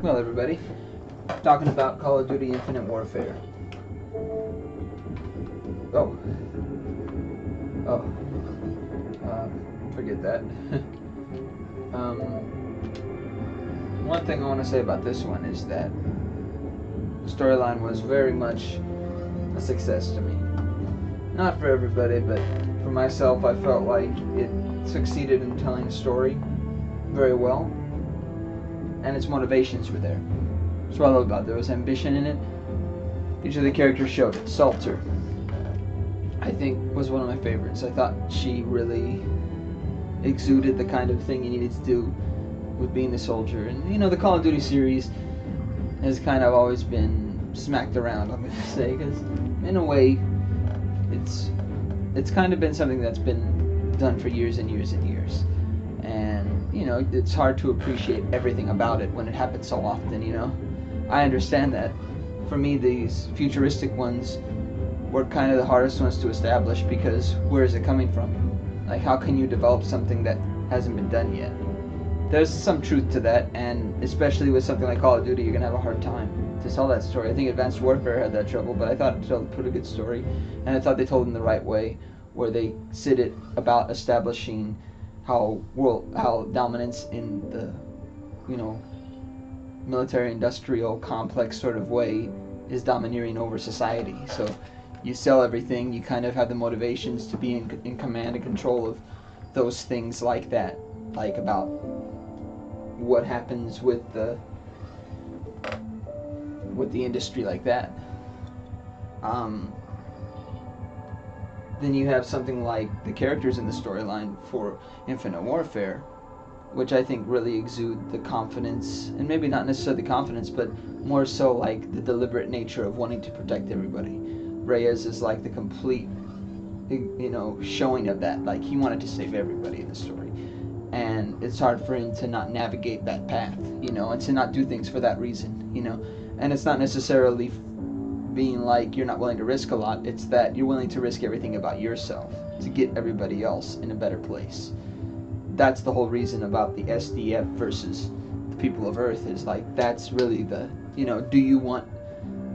Well, everybody, talking about Call of Duty Infinite Warfare. Oh. Oh. Forget that. One thing I want to say about this one is that the storyline was very much a success to me. Not for everybody, but for myself, I felt like it succeeded in telling the story very well, and its motivations were there. That's what I love about it. There was ambition in it. Each of the characters showed it. Salter, I think, was one of my favorites. I thought she really exuded the kind of thing you needed to do with being the soldier. And, you know, the Call of Duty series has kind of always been smacked around, I'm going to say, because in a way, it's kind of been something that's been done for years and years and years. And, you know, it's hard to appreciate everything about it when it happens so often, you know. I understand that. For me, these futuristic ones were kind of the hardest ones to establish, because where is it coming from? Like, how can you develop something that hasn't been done yet? There's some truth to that, and especially with something like Call of Duty, you're going to have a hard time to tell that story. I think Advanced Warfare had that trouble, but I thought it told a good story, and I thought they told it in the right way, where they said it about establishing how dominance in the, you know, military-industrial complex sort of way is domineering over society. So you sell everything, you kind of have the motivations to be in command and control of those things like that, like about what happens with the industry like that. Then you have something like the characters in the storyline for Infinite Warfare, which I think really exude the confidence, and maybe not necessarily the confidence, but more so like the deliberate nature of wanting to protect everybody. Reyes is like the complete, you know, showing of that. Like, he wanted to save everybody in the story, and it's hard for him to not navigate that path, you know, and to not do things for that reason, you know. And it's not necessarily being like you're not willing to risk a lot. It's that you're willing to risk everything about yourself to get everybody else in a better place. That's the whole reason about the SDF versus the people of Earth, is like, that's really the, you know, do you want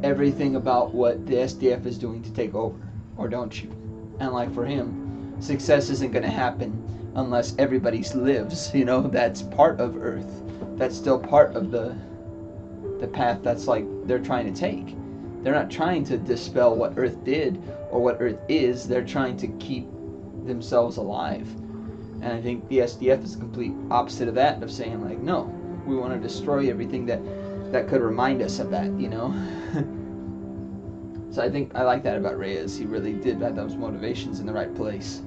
everything about what the SDF is doing to take over, or don't you? And like for him, success isn't going to happen unless everybody lives, you know. That's part of Earth. That's still part of the path that's like they're trying to take. They're not trying to dispel what Earth did or what Earth is. They're trying to keep themselves alive. And I think the SDF is the complete opposite of that, of saying like, no, we want to destroy everything that could remind us of that, you know. So I think I like that about Reyes. He really did have those motivations in the right place.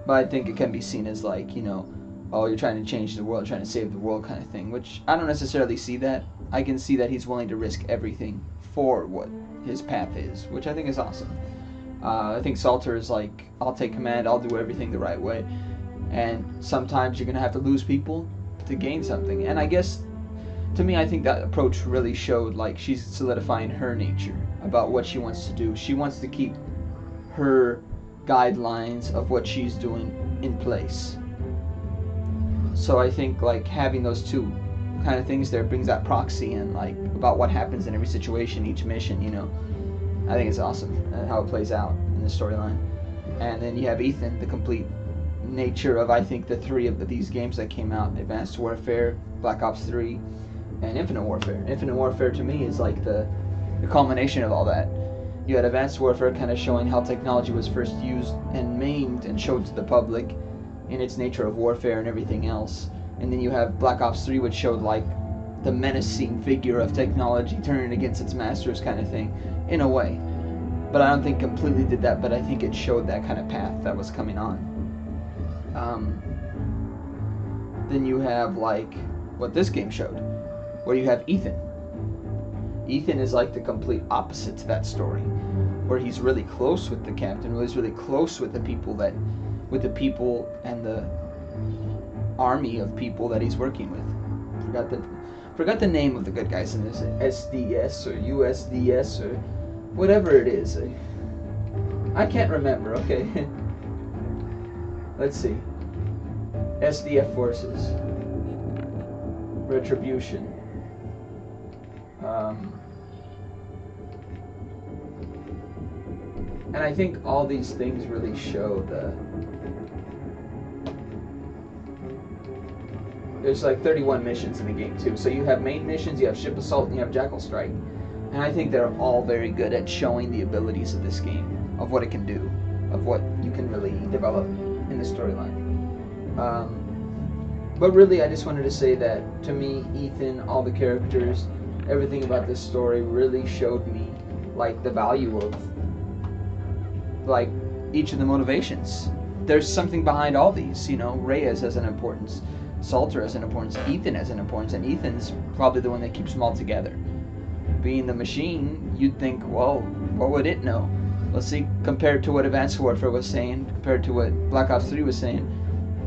But I think it can be seen as like, you know, oh, you're trying to change the world, trying to save the world kind of thing, which I don't necessarily see that. I can see that he's willing to risk everything for what his path is, which I think is awesome. I think Salter is like, I'll take command, I'll do everything the right way, and sometimes you're going to have to lose people to gain something. And I guess, to me, I think that approach really showed like she's solidifying her nature about what she wants to do. She wants to keep her guidelines of what she's doing in place. So I think like having those two kind of things there brings that proxy in, like about what happens in every situation, each mission, you know. I think it's awesome how it plays out in the storyline. And then you have Ethan, the complete nature of, I think, the three of these games that came out: Advanced Warfare, Black Ops 3, and Infinite Warfare. Infinite Warfare to me is like the culmination of all that. You had Advanced Warfare kind of showing how technology was first used and maimed and showed to the public in its nature of warfare and everything else. And then you have Black Ops 3, which showed like the menacing figure of technology turning against its masters kind of thing, in a way. But I don't think completely did that, but I think it showed that kind of path that was coming on. Then you have like what this game showed, where you have Ethan. Ethan is like the complete opposite to that story, where he's really close with the captain, where he's really close with the people and the army of people that he's working with. Forgot the name of the good guys in this, SDS or USDS or whatever it is. I can't remember. Okay. Let's see. SDF forces. retribution. And I think all these things really show there's like 31 missions in the game too. So you have main missions, you have ship assault, and you have jackal strike. And I think they're all very good at showing the abilities of this game, of what it can do, of what you can really develop in the storyline. But really, I just wanted to say that, to me, Ethan, all the characters, everything about this story really showed me, like, the value of, like, each of the motivations. There's something behind all these, you know. Reyes has an importance, Slater has an importance, Ethan has an importance, and Ethan's probably the one that keeps them all together. Being the machine, you'd think, well, what would it know? Let's see, compared to what Advanced Warfare was saying, compared to what Black Ops 3 was saying,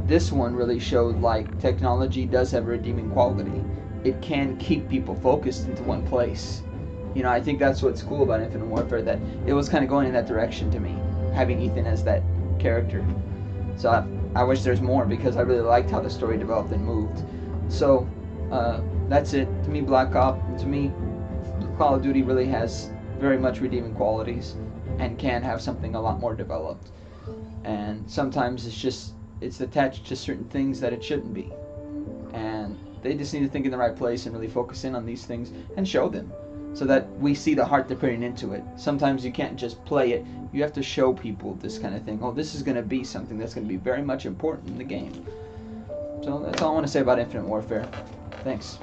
this one really showed, like, technology does have a redeeming quality. It can keep people focused into one place. You know, I think that's what's cool about Infinite Warfare, that it was kind of going in that direction to me, having Ethan as that character. So I wish there's more, because I really liked how the story developed and moved. So, that's it. To me, Black Ops, to me, Call of Duty really has very much redeeming qualities and can have something a lot more developed. And sometimes it's attached to certain things that it shouldn't be. And they just need to think in the right place and really focus in on these things and show them, so that we see the heart they're putting into it. Sometimes you can't just play it. You have to show people this kind of thing. Oh, this is going to be something that's going to be very much important in the game. So that's all I want to say about Infinite Warfare. Thanks.